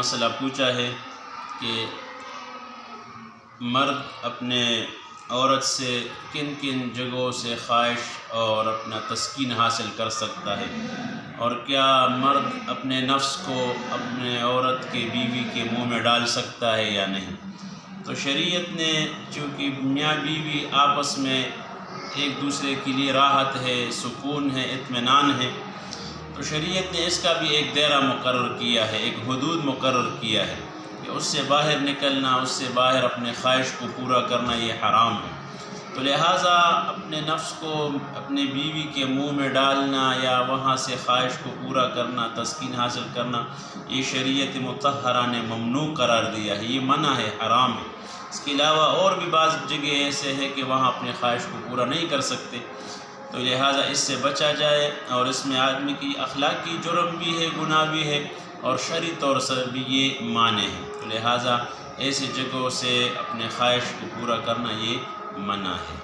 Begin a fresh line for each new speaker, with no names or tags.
مسئلہ پوچھا ہے کہ مرد اپنے عورت سے کن کن جگہوں سے خواہش اور اپنا تسکین حاصل کر سکتا ہے، اور کیا مرد اپنے نفس کو اپنے عورت کے بیوی کے منہ میں ڈال سکتا ہے یا نہیں۔ تو شریعت نے، چونکہ میاں بیوی آپس میں ایک دوسرے کے لیے راحت ہے، سکون ہے، اطمینان ہے، تو شریعت نے اس کا بھی ایک دائرہ مقرر کیا ہے، ایک حدود مقرر کیا ہے کہ اس سے باہر نکلنا، اس سے باہر اپنے خواہش کو پورا کرنا یہ حرام ہے۔ تو لہٰذا اپنے نفس کو اپنے بیوی کے منہ میں ڈالنا یا وہاں سے خواہش کو پورا کرنا، تسکین حاصل کرنا، یہ شریعت مطہرہ نے ممنوع قرار دیا ہے، یہ منع ہے، حرام ہے۔ اس کے علاوہ اور بھی بعض جگہ ایسے ہے کہ وہاں اپنے خواہش کو پورا نہیں کر سکتے، تو لہٰذا اس سے بچا جائے، اور اس میں آدمی کی اخلاقی جرم بھی ہے، گناہ بھی ہے، اور شرعی طور سے بھی یہ مانع ہے، تو لہٰذا ایسی جگہوں سے اپنے خواہش کو پورا کرنا یہ منع ہے۔